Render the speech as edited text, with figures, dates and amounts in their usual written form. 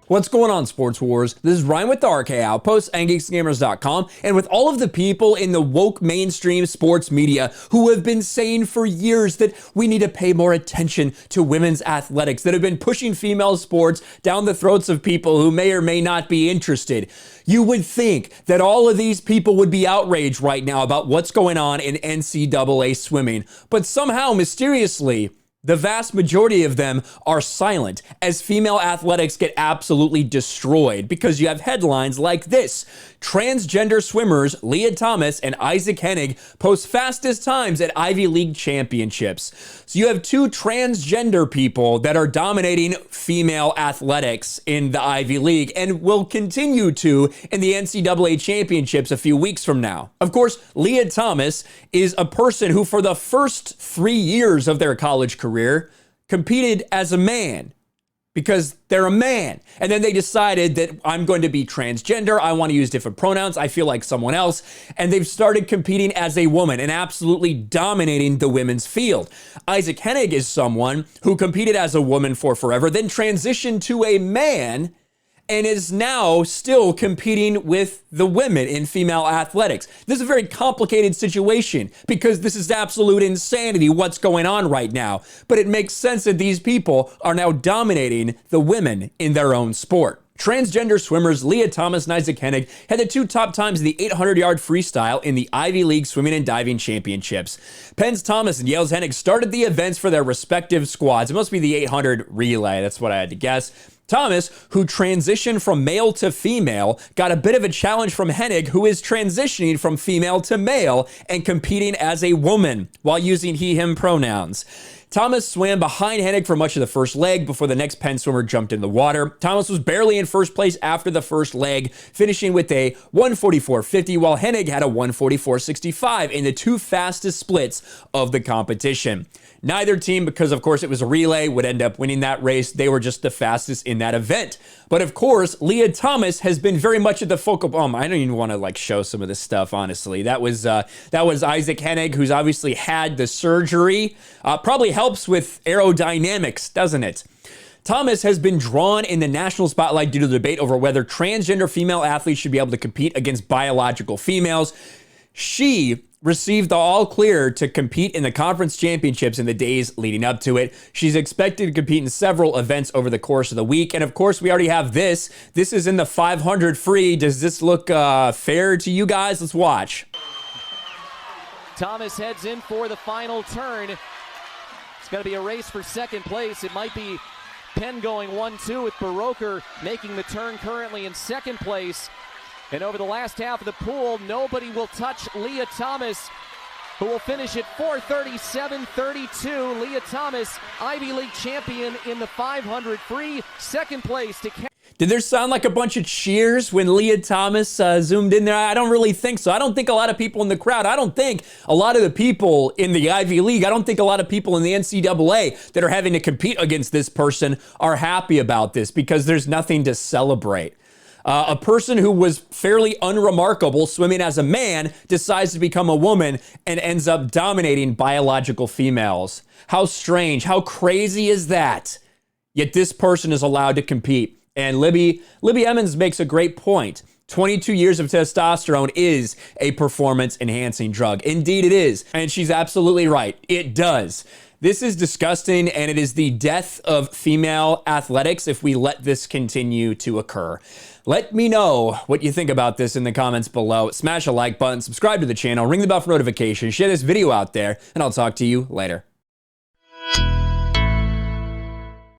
What's going on, Sports Wars? This is Ryan with the RK Outpost and GeeksGamers.com, and with all of the people in the woke mainstream sports media who have been saying for years that we need to pay more attention to women's athletics, that have been pushing female sports down the throats of people who may or may not be interested. You would think that all of these people would be outraged right now about what's going on in NCAA swimming, but somehow, mysteriously, the vast majority of them are silent as female athletics get absolutely destroyed because you have headlines like this. Transgender swimmers Leah Thomas and Isaac Hennig post fastest times at Ivy League championships. So you have two transgender people that are dominating female athletics in the Ivy League and will continue to in the NCAA championships a few weeks from now. Of course, Leah Thomas is a person who for the first 3 years of their college career competed as a man because they're a man. And then they decided that I'm going to be transgender. I want to use different pronouns. I feel like someone else. And they've started competing as a woman and absolutely dominating the women's field. Isaac Hennig is someone who competed as a woman for forever, then transitioned to a man and is now still competing with the women in female athletics. This is a very complicated situation because this is absolute insanity what's going on right now. But it makes sense that these people are now dominating the women in their own sport. Transgender swimmers Leah Thomas and Isaac Hennig had the two top times in the 800-yard freestyle in the Ivy League Swimming and Diving Championships. Penn's Thomas and Yale's Hennig started the events for their respective squads. It must be the 800 relay, that's what I had to guess. Thomas, who transitioned from male to female, got a bit of a challenge from Hennig, who is transitioning from female to male and competing as a woman while using he, him pronouns. Thomas swam behind Hennig for much of the first leg before the next Penn swimmer jumped in the water. Thomas was barely in first place after the first leg, finishing with a 1:44.50, while Hennig had a 1:44.65 in the two fastest splits of the competition. Neither team, because of course it was a relay, would end up winning that race. They were just the fastest in that event. But of course, Leah Thomas has been very much at the focal. I don't even want to show some of this stuff, honestly. That was Isaac Hennig, who's obviously had the surgery. Probably helps with aerodynamics, doesn't it? Thomas has been drawn in the national spotlight due to the debate over whether transgender female athletes should be able to compete against biological females. She received the all clear to compete in the conference championships in the days leading up to it. She's expected to compete in several events over the course of the week. And of course, we already have this. This is in the 500 free. Does this look fair to you guys? Let's watch. Thomas heads in for the final turn. It's going to be a race for second place. It might be Penn going 1-2 with Baroker making the turn currently in second place. And over the last half of the pool, nobody will touch Leah Thomas, who will finish at 4:37.32. Leah Thomas, Ivy League champion in the 500 free, second place to... Did there sound like a bunch of cheers when Leah Thomas zoomed in there? I don't really think so. I don't think a lot of people in the crowd, I don't think a lot of the people in the Ivy League, I don't think a lot of people in the NCAA that are having to compete against this person are happy about this because there's nothing to celebrate. A person who was fairly unremarkable swimming as a man decides to become a woman and ends up dominating biological females. How strange, how crazy is that? Yet this person is allowed to compete. And Libby Emmons makes a great point. 22 years of testosterone is a performance-enhancing drug. Indeed it is. And she's absolutely right. It does. This is disgusting, and it is the death of female athletics if we let this continue to occur. Let me know what you think about this in the comments below. Smash a like button, subscribe to the channel, ring the bell for notifications, share this video out there, and I'll talk to you later.